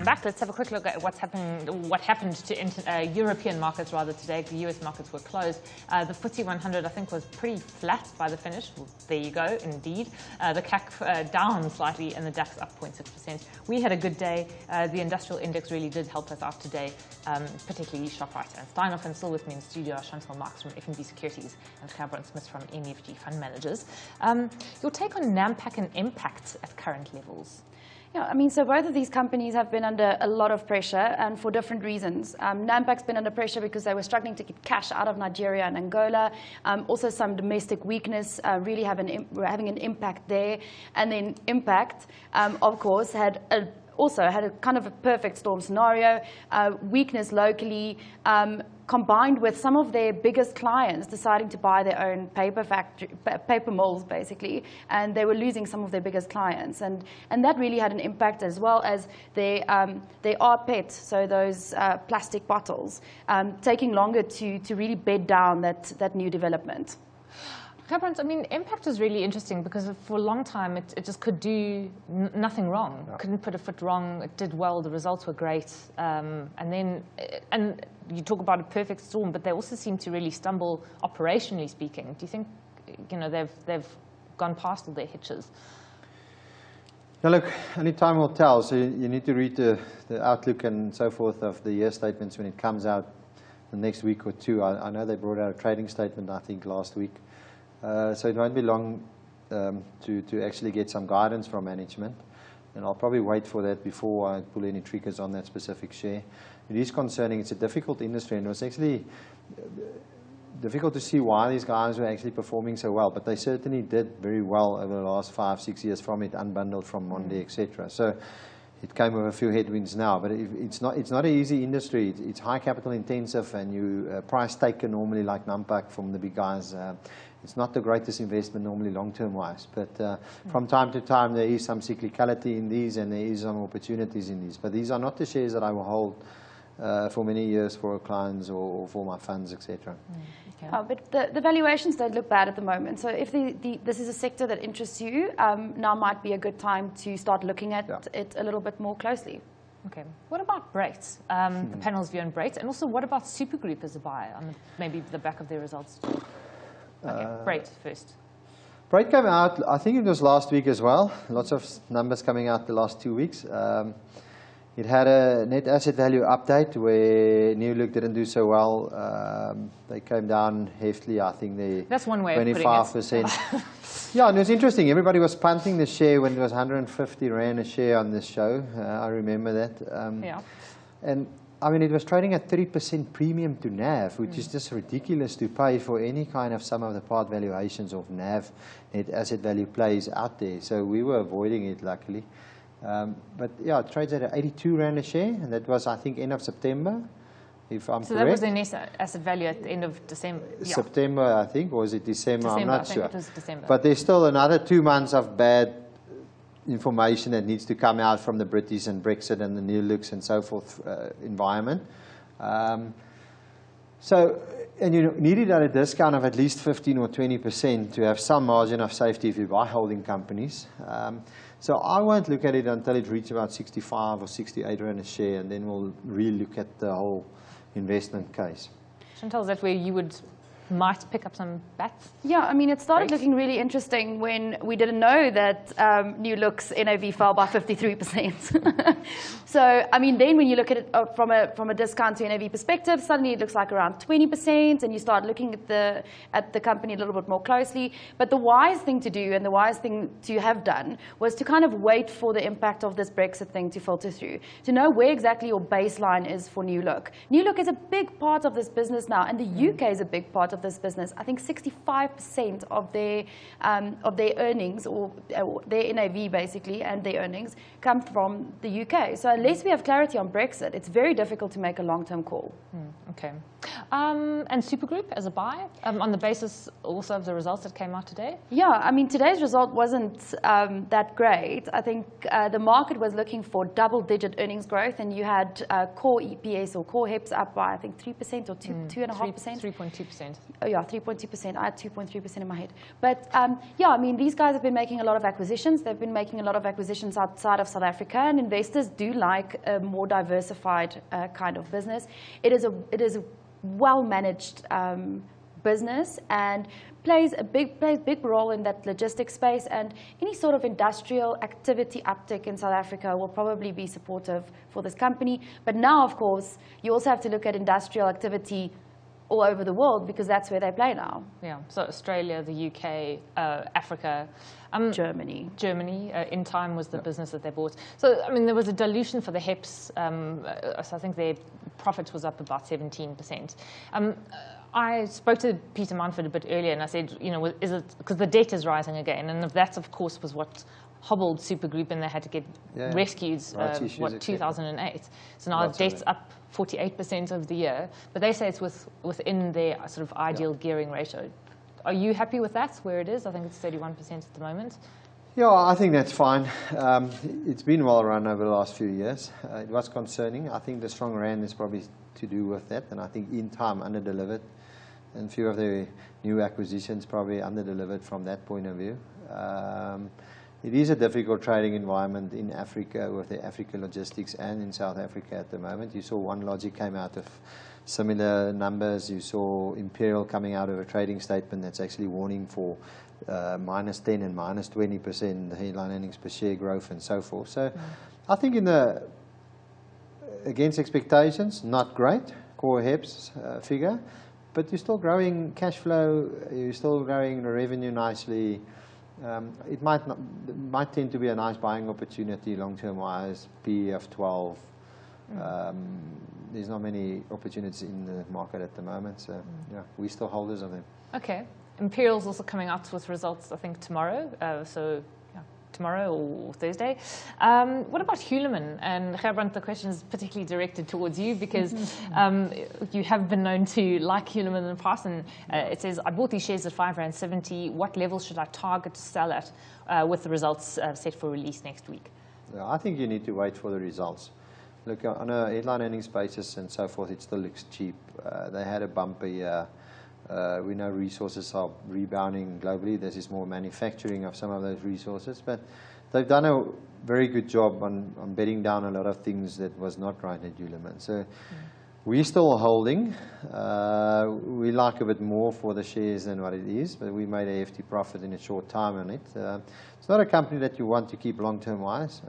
welcome back. Let's have a quick look at what happened to European markets rather today. The US markets were closed. The FTSE 100, I think, was pretty flat by the finish. Well, there you go, indeed. The CAC down slightly and the DAX up 0.6%. We had a good day. The industrial index really did help us out today, particularly Shoprite. And Steinhoff and still with me in studio are Chantal Marks from FNB Securities and Cameron Smith from MUFG Fund Managers. Your take on Nampak and Impact at current levels? Yeah, I mean, so both of these companies have been under a lot of pressure, and for different reasons. Nampak's been under pressure because they were struggling to get cash out of Nigeria and Angola. Also, some domestic weakness really having an impact there. And then Impact, of course, also had a kind of a perfect storm scenario, weakness locally, combined with some of their biggest clients deciding to buy their own paper mills, basically, and they were losing some of their biggest clients, and that really had an impact, as well as their rPET, so those plastic bottles, taking longer to really bed down that new development. I mean, Impact was really interesting because for a long time it just could do nothing wrong. Yeah. Couldn't put a foot wrong. It did well. The results were great. And you talk about a perfect storm, but they also seem to really stumble operationally speaking. Do you think, they've gone past all their hitches? Now look, only time will tell. So you need to read the outlook and so forth of the year statements when it comes out the next week or two. I know they brought out a trading statement, I think, last week. So it won't be long to actually get some guidance from management. And I'll probably wait for that before I pull any triggers on that specific share. It is concerning. It's a difficult industry, and it was actually difficult to see why these guys were actually performing so well. But they certainly did very well over the last 5-6 years from it, unbundled from Monde, etc. So it came with a few headwinds now, but it's not an easy industry. It's high capital intensive, and you price taker normally like Nampak from the big guys. It's not the greatest investment normally long-term wise, but from time to time there is some cyclicality in these, and there is some opportunities in these. But these are not the shares that I will hold for many years for clients or for my funds, etc. Okay. But the valuations don't look bad at the moment. So if this is a sector that interests you, now might be a good time to start looking at it a little bit more closely. Okay. What about Brait? The panel's view on Brait, and also what about Supergroup as a buy on maybe the back of their results? Okay, Brait first. Brait came out, I think it was last week as well. Lots of numbers coming out the last 2 weeks. It had a net asset value update where New Look didn't do so well. They came down heftily, I think that's one way 25%. Of putting it. Yeah, and it was interesting. Everybody was punting the share when it was 150 Rand a share on this show. I remember that. Yeah. And I mean, it was trading at 30% premium to NAV, which is just ridiculous to pay for any kind of sum of the part valuations of NAV, net asset value plays out there. So we were avoiding it, luckily. But yeah, it trades at 82 Rand a share, and that was, I think, end of September, if I'm correct. So that was the net asset value at the end of December? Yeah. September, I think, or was it December? I'm not sure. I think it was December. But there's still another 2 months of bad information that needs to come out from the British and Brexit and the New Looks and so forth environment. And you need it at a discount of at least 15 or 20% to have some margin of safety if you buy holding companies. So I won't look at it until it reaches about 65 or 68 Rand a share, and then we'll really look at the whole investment case. Chantal, is that where you might pick up some bats? Yeah, I mean, it started looking really interesting when we didn't know that New Look's NAV fell by 53%. So, I mean, then when you look at it from a discount to NAV perspective, suddenly it looks like around 20%, and you start looking at the company a little bit more closely. But the wise thing to do, and the wise thing to have done, was to kind of wait for the impact of this Brexit thing to filter through, to know where exactly your baseline is for New Look. New Look is a big part of this business now, and the UK is a big part of this business. I think 65% of their earnings, or their NAV basically, and their earnings come from the UK. So unless we have clarity on Brexit, it's very difficult to make a long-term call. Okay. Okay. And Supergroup as a buy, on the basis also of the results that came out today? Yeah, I mean, today's result wasn't that great. I think the market was looking for double-digit earnings growth, and you had core EPS or core HEPS up by, I think, 3% or 2.5%. 3.2%. Oh, yeah, 3.2%. I had 2.3% in my head. But, yeah, I mean, these guys have been making a lot of acquisitions. They've been making a lot of acquisitions outside of South Africa, and investors do like a more diversified kind of business. It is a well-managed business and plays a big role in that logistics space, and any sort of industrial activity uptick in South Africa will probably be supportive for this company. But now, of course, you also have to look at industrial activity all over the world, because that's where they play now. Yeah, so Australia, the UK, Africa. Germany. In time was the business that they bought. So, I mean, there was a dilution for the HEPS. So I think their profit was up about 17%. I spoke to Peter Manford a bit earlier, and I said, you know, is it because the debt is rising again? And that, of course, was what hobbled Supergroup, and they had to get rescued, 2008. So now debt's up 48% over the year. But they say it's within their sort of ideal gearing ratio. Are you happy with that, where it is? I think it's 31% at the moment. Yeah, I think that's fine. It's been well run over the last few years. It was concerning. I think the strong rand is probably to do with that, and I think in time under-delivered. And a few of the new acquisitions probably under-delivered from that point of view. It is a difficult trading environment in Africa with the Africa logistics and in South Africa at the moment. You saw One Logic came out of similar numbers. You saw Imperial coming out of a trading statement that's actually warning for -10 and -20% headline earnings per share growth and so forth. So I think against expectations, not great, core HEPS figure, but you're still growing cash flow, you're still growing the revenue nicely. It might tend to be a nice buying opportunity long-term wise, PE of 12. There's not many opportunities in the market at the moment, so yeah, we're still holders of them. Okay. Imperial's also coming out with results, I think, tomorrow. Tomorrow or Thursday. What about Hulamin? And Gerbrand, the question is particularly directed towards you, because you have been known to like Hulamin in the past, and it says, I bought these shares at R5.70. What level should I target to sell at with the results set for release next week? Yeah, I think you need to wait for the results. Look, on a headline earnings basis and so forth, it still looks cheap. They had a bumper year. We know resources are rebounding globally. This is more manufacturing of some of those resources, but they've done a very good job on bedding down a lot of things that was not right at Hulamin. So we're still holding. We like a bit more for the shares than what it is, but we made a hefty profit in a short time on it. It's not a company that you want to keep long-term wise.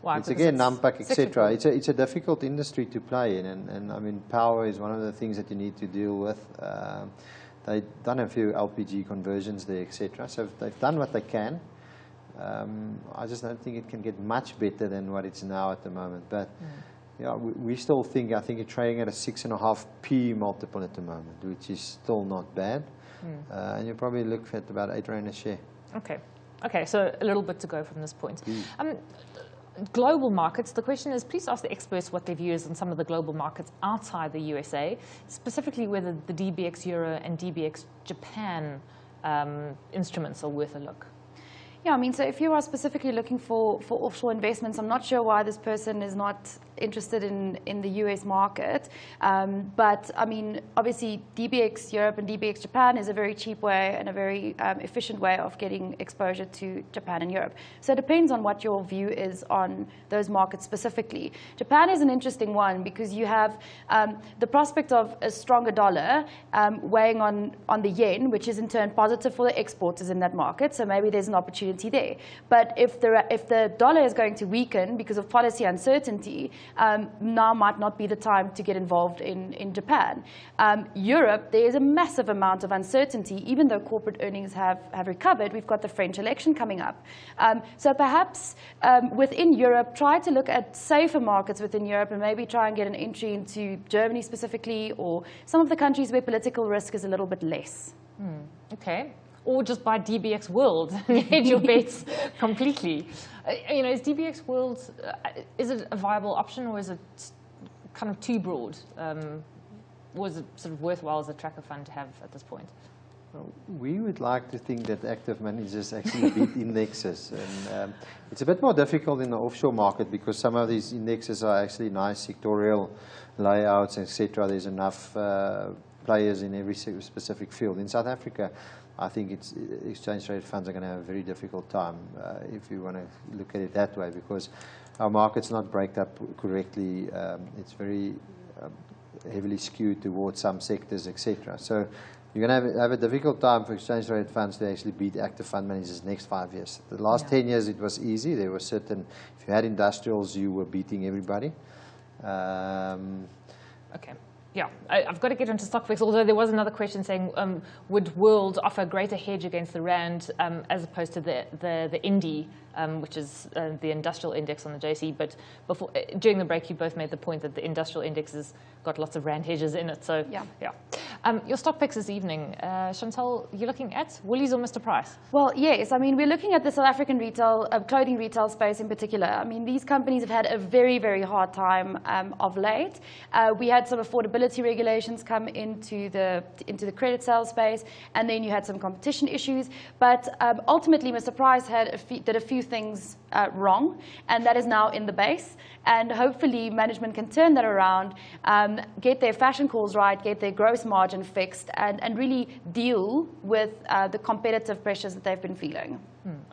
It's again Nampak, etc. It's a difficult industry to play in, and I mean power is one of the things that you need to deal with. They've done a few LPG conversions there, etc. So they've done what they can. I just don't think it can get much better than what it's now at the moment. But yeah, we still think, I think it's trading at a 6.5p multiple at the moment, which is still not bad. And you probably look at about R8 a share. Okay, so a little bit to go from this point. Global markets, the question is, please ask the experts what their view is on some of the global markets outside the USA, specifically whether the DBX Euro and DBX Japan instruments are worth a look. Yeah, I mean, so if you are specifically looking for offshore investments, I'm not sure why this person is not interested in the US market. But, I mean, obviously, DBX Europe and DBX Japan is a very cheap way and a very efficient way of getting exposure to Japan and Europe. So it depends on what your view is on those markets specifically. Japan is an interesting one because you have the prospect of a stronger dollar weighing on the yen, which is in turn positive for the exporters in that market. So maybe there's an opportunity there. But if the dollar is going to weaken because of policy uncertainty, now might not be the time to get involved in Japan. Europe, there is a massive amount of uncertainty. Even though corporate earnings have recovered, we've got the French election coming up. So perhaps within Europe, try to look at safer markets within Europe and maybe try and get an entry into Germany specifically, or some of the countries where political risk is a little bit less. Okay. Or just buy DBX World and hedge your bets completely. You know, is DBX World, is it a viable option, or is it kind of too broad? was it sort of worthwhile as a tracker fund to have at this point? We would like to think that active managers actually beat indexes. And it's a bit more difficult in the offshore market because some of these indexes are actually nice sectorial layouts, etc. There's enough players in every specific field. In South Africa, I think exchange traded funds are going to have a very difficult time if you want to look at it that way, because our market's not break up correctly. It's very heavily skewed towards some sectors, etc. So you're going to have a difficult time for exchange traded funds to actually beat active fund managers next 5 years. The last 10 years it was easy. There were certain, if you had industrials, you were beating everybody. Okay. Yeah, I've got to get into StockFix, although there was another question saying, would World offer a greater hedge against the Rand as opposed to the Indy, which is the industrial index on the JSE? But before, during the break, you both made the point that the industrial index has got lots of Rand hedges in it. So, yeah. Your stock picks this evening, Chantal, you're looking at Woolies or Mr. Price? Well, yes. I mean, we're looking at the South African retail, clothing retail space in particular. I mean, these companies have had a very, very hard time of late. We had some affordability regulations come into the credit sales space, and then you had some competition issues. But ultimately, Mr. Price did a few things wrong, and that is now in the base. And hopefully, management can turn that around, get their fashion calls right, get their gross margin fixed, and really deal with the competitive pressures that they've been feeling.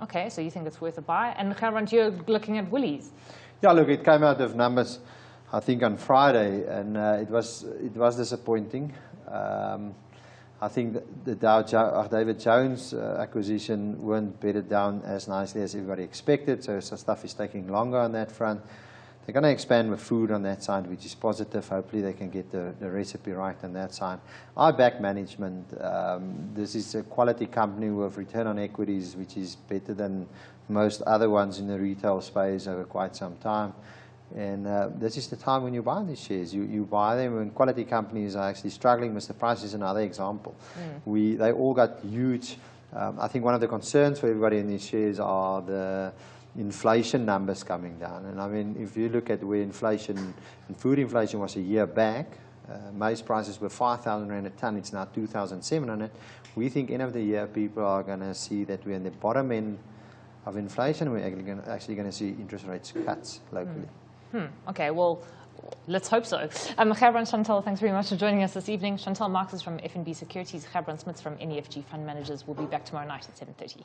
Okay, so you think it's worth a buy. And Gerbrand, you're looking at Woolies. Yeah, look, it came out of numbers, I think, on Friday, and it was disappointing. I think the David Jones acquisition weren't bedded down as nicely as everybody expected, so some stuff is taking longer on that front. They're going to expand with food on that side, which is positive. Hopefully they can get the recipe right on that side. I back management. This is a quality company with return on equities, which is better than most other ones in the retail space over quite some time. And this is the time when you buy these shares. You buy them when quality companies are actually struggling. Mr. Price is another example. They all got huge. I think one of the concerns for everybody in these shares are the inflation numbers coming down. And I mean, if you look at where inflation and food inflation was a year back, maize prices were 5,000 Rand a ton. It's now 2,700. We think end of the year people are going to see that we're in the bottom end of inflation. We're actually going to see interest rates cuts locally. Okay, well, let's hope so. Gerbrand, Chantal, thanks very much for joining us this evening. Chantal Marx is from FNB Securities. Gerbrand Smits from NEFG Fund Managers will be back tomorrow night at 7:30.